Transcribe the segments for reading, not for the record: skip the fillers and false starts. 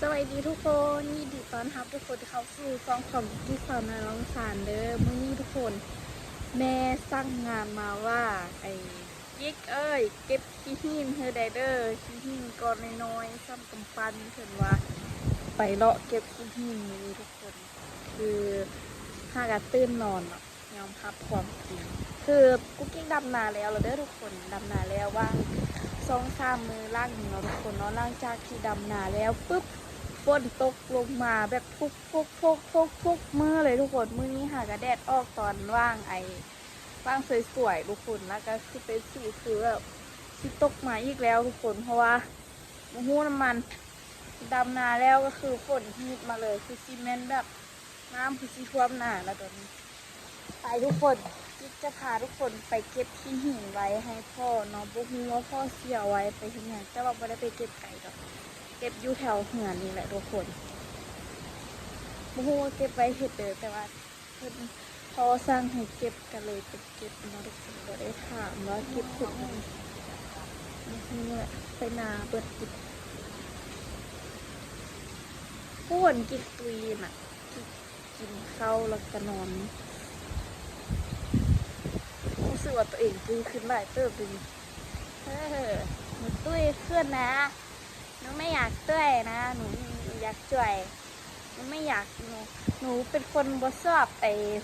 สวัสดีทุกคนยินดีต้อนรับทุกคนที่เข้าสู่ซองของที่สาวน้อยร้องสารเด้อมื้อนี้ทุกคนแม่สั่งงานมาว่าไอ้กิ๊กเก็บขี้หินเฮอไดเดอร์ขี้หินก้อนน้อยๆซ้ำกำปั้นเพิ่นว่าไปเลาะเก็บขี้หินนี่ทุกคนคือหากะตื่นนอนเนาะยอมรับความจริงคือกุ๊กกิ๊กดำนาแล้วเด้อทุกคนดำนาแล้วว่าง2-3 มือล่างเนาะทุกคนเนาะล่างจากที่ดำนาแล้วปุ๊บฝนตกลงมาแบบทุกมือเลยทุกคนมื้อนี้หากระแดดออกตอนว่างว่างสวยๆทุกคนแล้วก็คือเป็นสีคือแบบสิตกมาอีกแล้วทุกคนเพราะว่าโอ้โหน้ำมันดำนาแล้วก็คือฝนฮีทมาเลยคือซีเมนต์แบบน้ำคือซีท่วมหนาแล้วตอนนี้ไปทุกคนกิ๊กจะพาทุกคนไปเก็บขี้หินไว้ให้พ่อเนาะบุกฮู้ว่าพ่อเสียไว้ไปที่ไหนแต่ว่าไม่ได้ไปเก็บไก่หรอกเก็บอยู่แถวเหือนนี่แหละทุกคนบุกฮู้ว่าเก็บไว้เห็ดเด้อแต่ว่าเพิ่นพอสร้างให้เก็บกันเลยไปเก็บเนาะทุกคนก็ได้ถามว่าเก็บถึงไหนนี่แหละไปนาเปิดกินผู้คนกินตุยน่ะกินข้าวแล้วก็นอนรู้สึกว่าตัวเองตุ้ยขึ้นหลายเติบเลยหนูตุ้ยขึ้นนะหนูไม่อยากตุ้ยนะหนูอยากจ่วยหนูไม่อยากหนูเป็นคนบ่ชอบ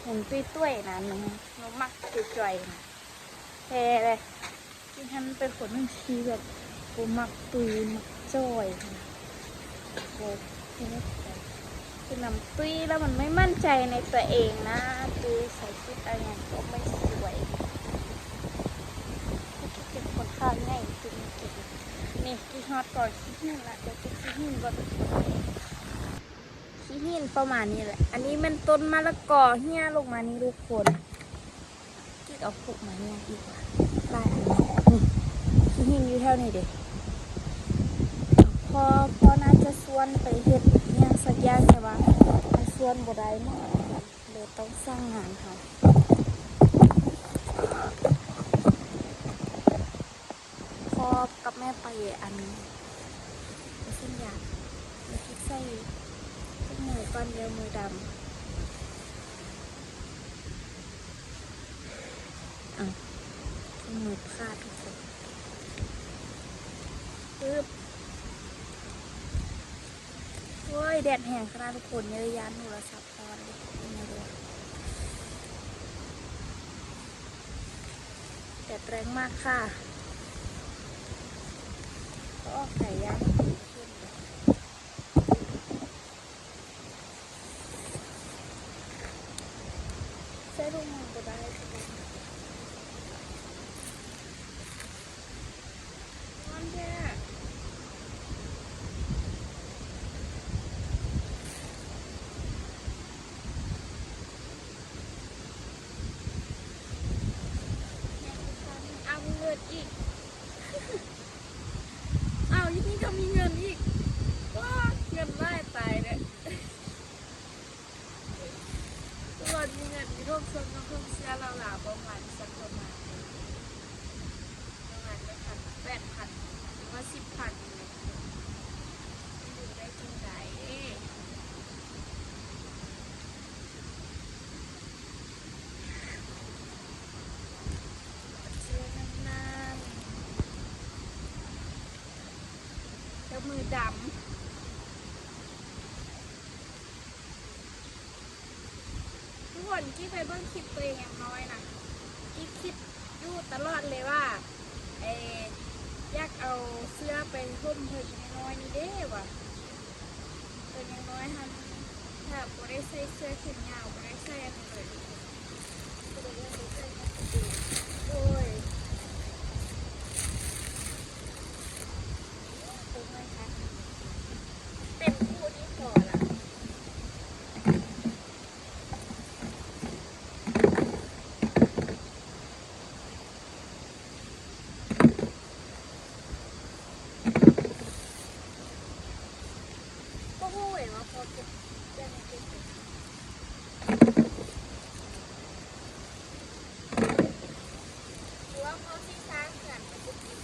หุ่นตุ้ยนะหนูมักจ่วยนะแค่เลยที่ฉันเป็นคนบางทีแบบบ่มักตุ้ยมักจ่วยนะโอ้คือน้ำตุ้ยแล้วมันไม่มั่นใจในตัวเองนะตุ้ยใส่ชุดอะไรก็ไม่สวยเป็นคนข้าวง่ายตุ้ยเก่งนี่กี่ฮอตก่อนขี้หินละเดี๋ยวจะขี้หินก่อนขี้หินประมาณนี้แหละอันนี้มันต้นมะละกอเหี้ยลงมานี่ทุกคนกิ๊กเอาปลูกมาเนี่ยอีกว่าได้อันนี้นี่ขี้หินอยู่แถวนี้เด็กพอน่าจะส่วนไปเฮ็ดเนี่ยสักอย่างแต่ว่าส่วนบ่ได้เนาะเลยต้องสร้างงานค่ะพอกับแม่ไปอันไปเส้นยางแล้วคิดใส่มือก้อนเดียวมือดำมือพลาดทุกคนปึ๊บโอ้ยแดดแห้งขนาดทุกคนเนี่ยยานโทรศัพท์ตอนเลยแดดแรงมากค่ะก็ออกไก่ย่างใช้ลูกมือก็ได้อีกอ้าวยี่นี่ก็มีเงินอีกว้าเงินไล่ตายเนี่ยตอนมีเงินมีร่วมส่วนร่วมเสียเราหลาประมาณสักประมาณไม่8,000หรือว่า10,000อยู่ได้จริงใจมือดำทุกคนกี้เคยเบิ่งคลิปตัวเองอย่างน้อยนะกี้คิดอยู่ตลอดเลยว่าอยากเอาเสื้อไปห่มเพิ่นน้อยนี่เด้ว่ะเพิ่นยังน้อยฮันถ้าบ่ได้ใส่เสื้อแขนยาวบ่ได้ใส่อันนี้เลยโอ้ยเป็นคู่ที่พอละก็หูเห็นว่าพอเก็บได้ไม่เก็บหรือว่าพอที่สร้างเขื่อนมันจะกิน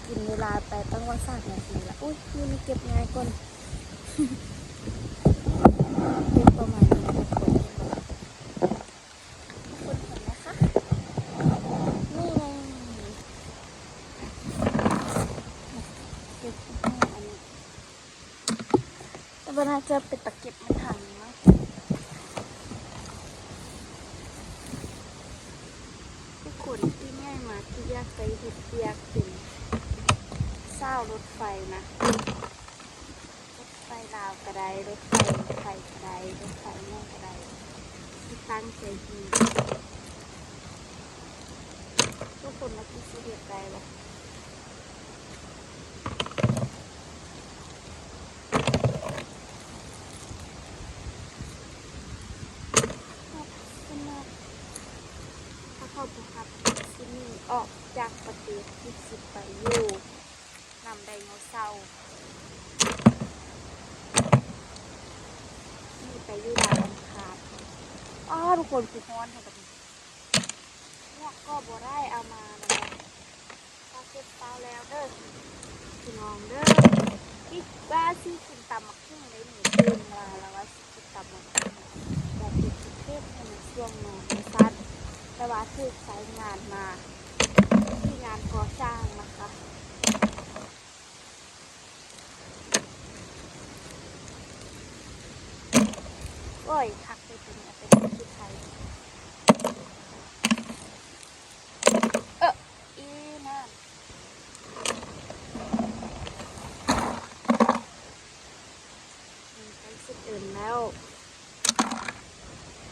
กินเวลาไปตั้งวันสามนาทีละอุ้ยนี่เก็บง่ายก่อนเก็บประมาณนี้ทุกคนเห็นไหมคะนี่ไงเก็บอันนี้แต่ว่าน่าจะเป็นตะเก็บไม่ทันมั้งทุกคนที่ง่ายมาที่ยากไปเห็ดเปียกเป็นเศร้ารถไฟนะรถไฟลาวกระไดรถไฟไทยกระไดรถไฟแม่กระไดที่ตั้งใจดีทุกคนมาที่สุดเดียดใจเลยถ้าเข้าไปครับที่นี่ออกจากประเทศที่สิบไปอยู่นำไดโนเสาร์นี่ไปอยู่ดาวอังคารทุกคนคือฮ้อนค่ะแบบนี้เนี่ยก็บ่ได้เอามาแล้วถ้าเก็บเตาแล้วเด้อพี่น้องเด้อคิดว่าสิกินตำมักหุ่งได้หนึ่งคืนมาแล้วว่าสิกินตำมักหุ่งแต่ติดเทศในช่วงนอนสั้นแต่ว่าคือใช้งานมาที่งานก่อสร้างนะคะโอ้ยทักไปเป็นที่ไทยอีน่าไปสุดอื่นแล้ว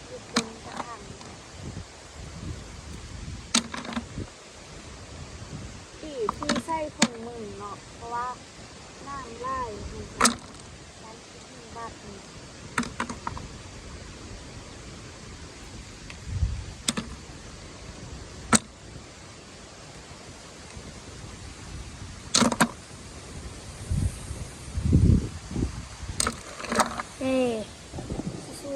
ยุดเป็นกระหังที่ใส่ถุงมือเนาะเพราะว่าน้ำไล่เหมือนกันน้ำที่บ้านนี้สู้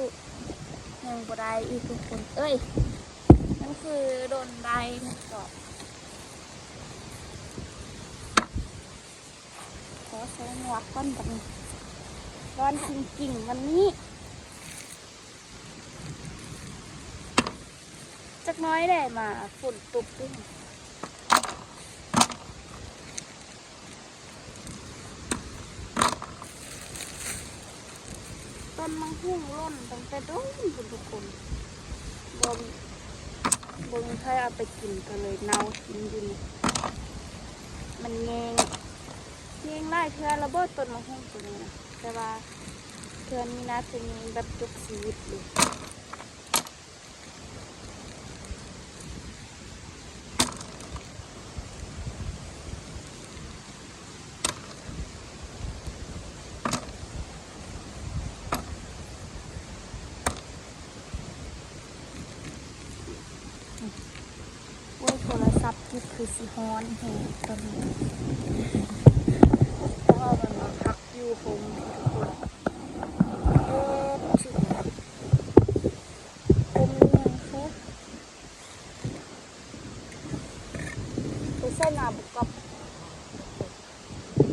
ยังบ่ได้อีกทุกคนนั่นคือโดนได้หมดเกาะขอใช้หมวกก้อนแบบนี้ร้อนจริงๆวันนี้จักน้อยได้มาฝนตกด้วยต้นมังคุดร่นตั้งแต่โดนทุกคนบนถ้าเอาไปกินก็เลยเน่าทิ้งอยู่นี่มันแงไล่เทือระเบิดต้นมังคุดตัวนี้นะแต่ว่าเทือนี้นะจะมีแบบจุกชีวิตเลยโทรศัพท์ที่คือสีฮ้อนแหงตอนนี้เพราะว่ามันมาพักอยู่คงทุกคนถึงคมยังคะไปใส่น้ำบุกกับ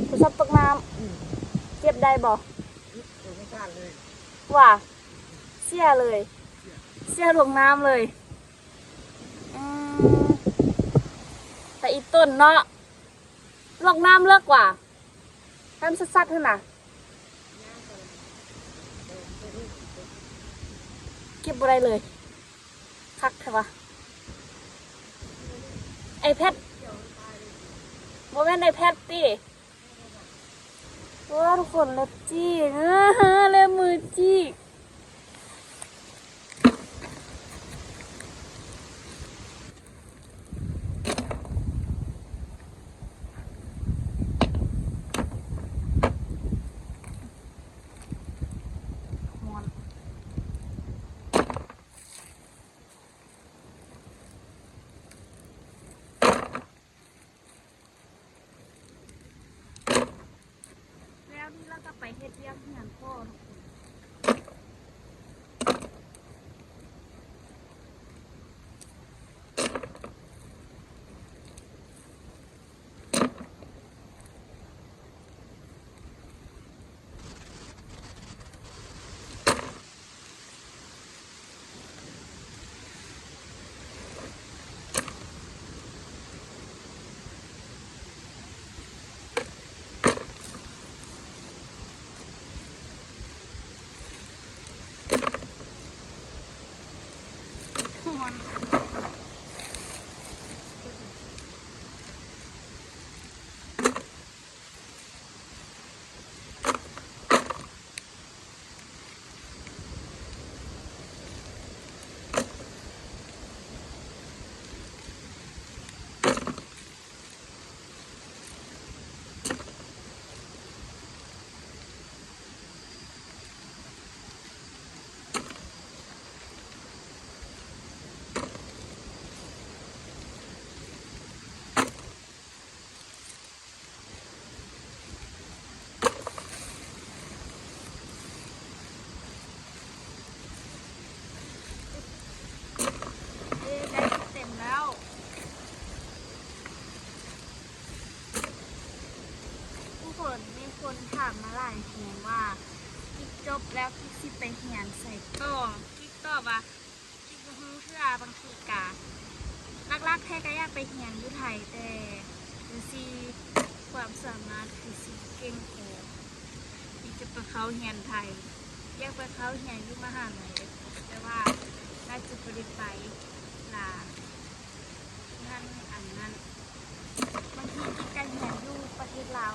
โทรศัพท์ตกน้ำเก็บได้บ่ว่าเสียเลยเสียลงน้ำเลยแต่อีต้นเนาะลอกน้ำเลิกกว่าน้ำซัดๆเท่าน่ะเก็บอะไรเลยคักเถอะวะไอแพดโมเมนต์ไอแพดตีว้าทุกคนเล็บจี้เล็บมือจี้แล้วนี่เราก็ไปเฮ็ดเรียกงานพ่อ จบแล้วกิ๊กสิไปเรียนใส่ต่อกิ๊กตอบว่ากิ๊กบ่ฮู้เทื่อบางทีกะลักๆแท้ก็อยากไปเรียนอยู่ไทยแต่คือสิความสามารถคือสิเก่งพอที่จะไปเข้าเรียนไทยอยากไปเข้าเรียนอยู่มหาลัยแต่ว่าน่าจะบ่ได้ไปลานั่นอันนั้นบางทีกิ๊กก็เรียนอยู่ประเทศลาว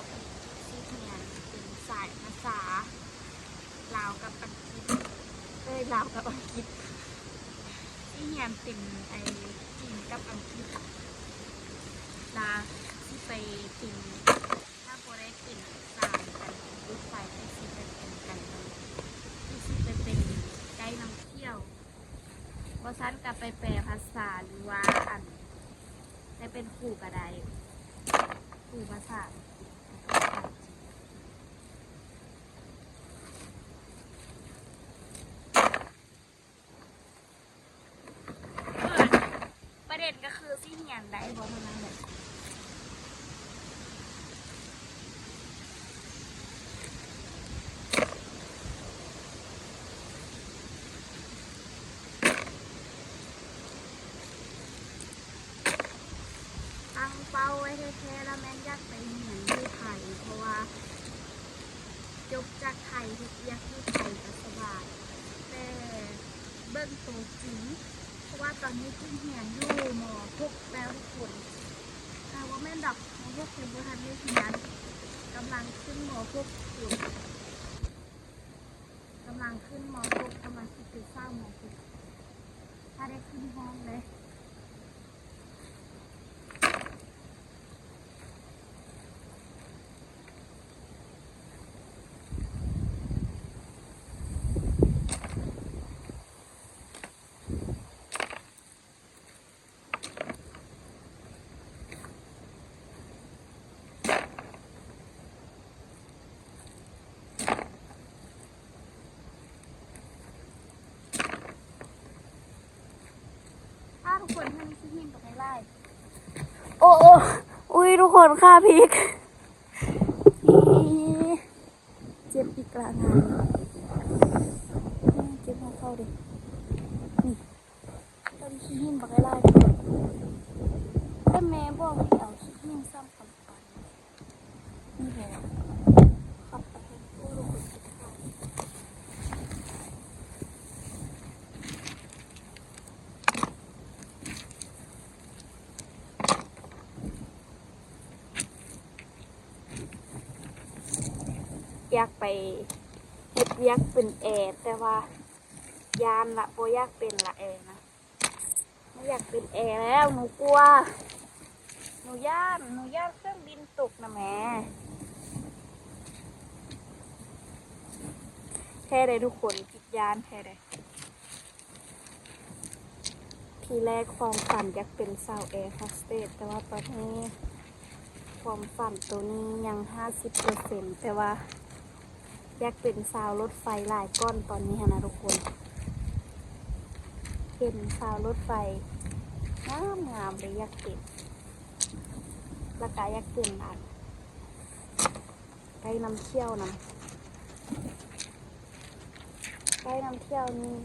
สิเรียนเป็นสายภาษาลาวกับอังกฤษลาวกับอังกฤษที่เรียนเป็นไอจีนกับอังกฤษลาที่ไปเป็นถ้าโบได้เป็นสายกันรถไฟที่สิไปเป็นกันที่สิไปเป็นไกด์นำเที่ยวบอสันกับไปแปลภาษาหรือว่าอันได้เป็นครูกระไดครูภาษาประเด็นก็คือที่เรียนได้เพราะมันนั่นแหละตั้งเป้าไว้แท้ๆแล้วแม่นอยากไปเรียนที่ไทยเพราะว่าจบจากไทยที่อยากที่ไทยก็สบายแต่เบิ่งตัวจริงเพราะว่าตอนนี้เพิ่งเรียนอยู่ม.6 แล้วทุกคนแต่ว่าแม่นดับม.6เป็นบ่ทันได้เรียนกำลังขึ้นม.6อยู่กำลังขึ้นม.6กำลังสิไปสร้างม.6ถ้าได้ขึ้นห้องเลยทุกคนท่านที่หินกับไล่โอ้อุ้ยทุกคนค่าพริกเจ็บอีกกลางงานเจ็บหัวเข้าดินี่ท่านที่หินกับไล่แต่แม่บอกให้เอาที่หินซ้ำกันนี่แหละขับไปให้ผู้ลูกคนที่ขาอยากไปเฮ็ดเวียกเป็นแอร์แต่ว่ายานละโบอยากเป็นละแอร์นะไม่อยากเป็นแอร์แล้วหนูกลัวหนูย่านเครื่องบินตกนะแม่แท้เลยทุกคนจิตยานแท้เลยทีแรกความฝันอยากเป็นสาวแอร์โฮสเตสแต่ว่าตอนนี้ความฝันตัวนี้ยัง 50% แต่ว่าอยากเป็นสาวรถไฟหลายก้อนตอนนี้นะทุกคนเป็นสาวรถไฟงามเลยอยากเป็นแล้วก็อยากเป็นอันไกด์นำเที่ยวนะไกด์นำเที่ยวนี้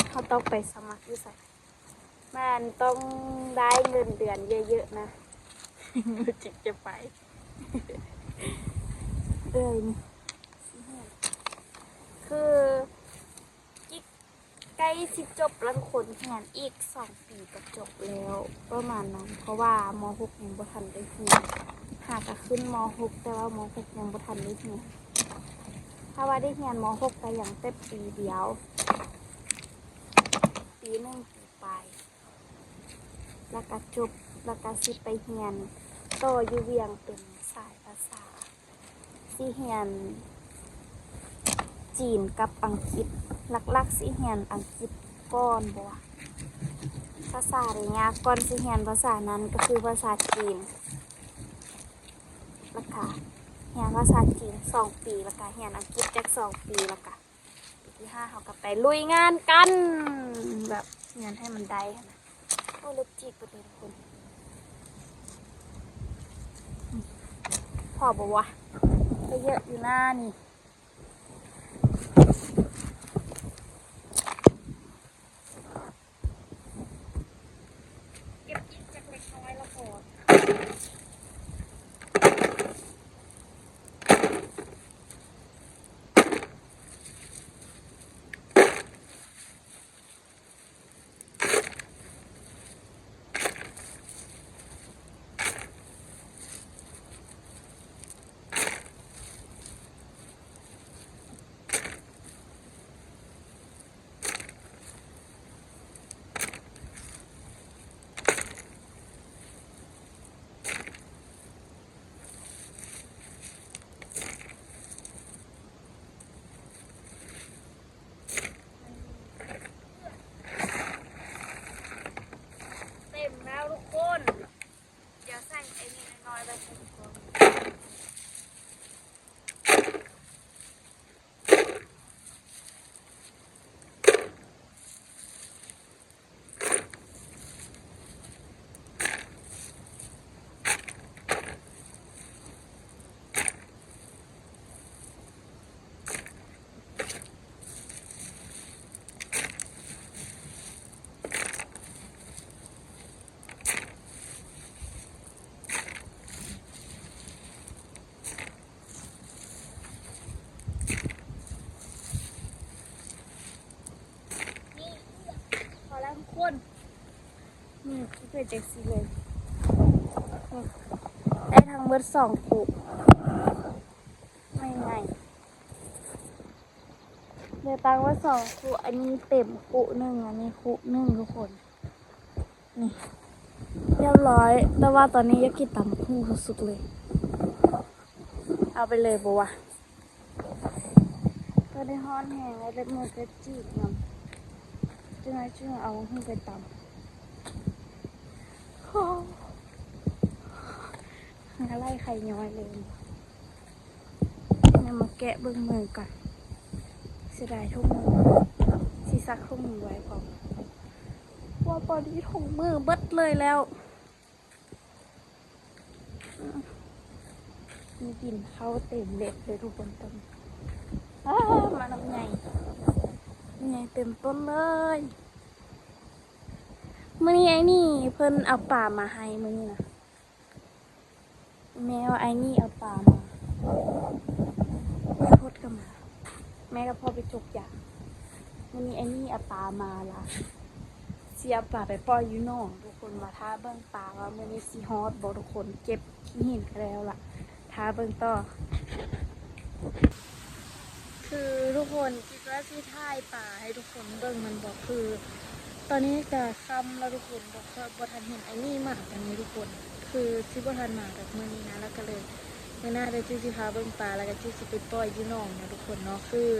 เขาต้องไปสมัครที่ใส่มันต้องได้เงินเดือนเยอะๆนะจิตจะไปนี่คือกิ๊กใกล้สิจบแล้วทุกคนงานอีก2 ปีก็จบแล้วประมาณนั้นเพราะว่าม.6 ยังบ่ทันได้เรียนหากจะขึ้นม.6 แต่ว่าม.6 ยังบ่ทันได้เรียนถ้าว่าได้เรียนม.6 ก็ยังแต่ปีเดียวปี1ปีปลายแล้วก็จบแล้วก็สิไปเรียนต่ออยู่เวียงเป็นสายภาษาสิเรียนจีนกับอังกฤษหลักๆสิเรียนอังกฤษก่อนบ่ภาษาได้ยากก่อนสิเรียนภาษานั้นก็คือภาษาจีนแล้วก็เรียนภาษาจีน2 ปีแล้วก็เรียนอังกฤษจัก2 ปีแล้วก็ปีที่5เขาก็ไปลุยงานกันแบบเรียนให้มันได้นะโอ้เล็บจีกประเด็นคนพอบ่วะ ก็เยอะอยู่หน้านี่เก็บอีกจากเล็กน้อยแล้วพอเต็มแล้วทุกคน เดี๋ยวใส่ไอ้นี่น้อยๆไปใส่ก่อนนี่พอแล้วทุกคนนี่คือเจ็กซี่เลยนี่ได้ทั้งเบิด2 คู่ไม่ไงเดี๋ยวตั้งว่า2 คู่อันนี้เต็มคู่หนึ่งอันนี้คู่หนึ่งทุกคนนี่เรียบร้อยแต่ว่าตอนนี้อยากกินตำบักหุ่งสุดๆเลย เอาไปเลยบัวก็ได้ฮ้อนแห้งแล้วเล็บมือก็จีบน้ำจึงไอ้จึงเอาหุ่งไปตำอะไรไข่ย้อยเลยเนี่ยมาแกะเบิ้งมือก่อนเสียดายทุกมือสีซักทุกมือไว้ก่อนว่าตอนนี้ถุงมือเบิดเลยแล้วมีกลิ่นเข้าเต็มเล็บเลยทุกคนต้นมาลำไยเต็มต้นเลยมื่อนี้ไอ้นี่เพิ่นเอาป่ามาให้มื่อนี้นะแมวไอ้นี่เอาป่ามาแม่พดก็มาแม่กับพ่อไปจกยามื่อนี้ไอ้นี่เอาป่ามาละเสียป่าไปปล่อยอยู่นอกทุกคนมาท่าเบิ้งป่าว่ามื่อนี้ซีฮอตบอกทุกคนเก็บขี้หินกันแล้วล่ะท้าเบิ่งต่อคือทุกคนคิดว่าที่ท่ายป่าให้ทุกคนเบิ่งมันบอกคือตอนนี้จะค่ำแล้วทุกคนบอกว่าบ่ทันเห็นไอ้นี่มากกันนี้ทุกคนคือที่บ่ทันมาแบบมื้อนี้นะแล้วก็เลยเมื่อหน้าได้จี้สิพาเบิ่งป่าแล้วก็จี้สิไปปล่อยอยู่น้องนะทุกคนเนาะคือ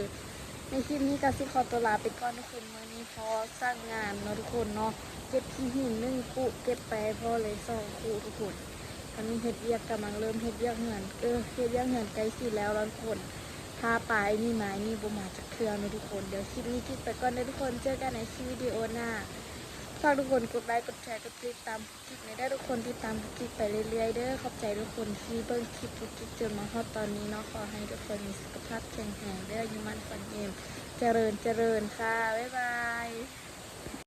ในคลิปนี้ก็สิขอตัวลาไปก่อนทุกคนมื้อนี้พอสร้างงานเนาะทุกคนเนาะเก็บขี้หิน1 คู่เก็บไปพอเลย2 คู่ทุกคนตอนนี้เฮ็ดเวียกกำลังเริ่มเฮ็ดเวียกเหือนเฮ็ดเวียกเหือนใกล้สิแล้วทุกคนถ้าปลายนี่ไม้นี่บ่มาจากเครื่องนะทุกคนเดี๋ยวคลิปนี้คลิปไปก่อนนะทุกคนเจอกันในคลิปวิดีโอหน้าฝากทุกคนกดไลค์กดแชร์กดติดตามคลิปนี้ได้ทุกคนที่ตามคลิปไปเรื่อยๆเด้อขอบใจทุกคนที่เบิ่งคลิปทุกคลิปจนมาฮอดตอนนี้เนาะขอให้ทุกคนมีสุขภาพแข็งแรงเด้ออยู่มั่นฝันเย็นเจริญค่ะบ๊ายบาย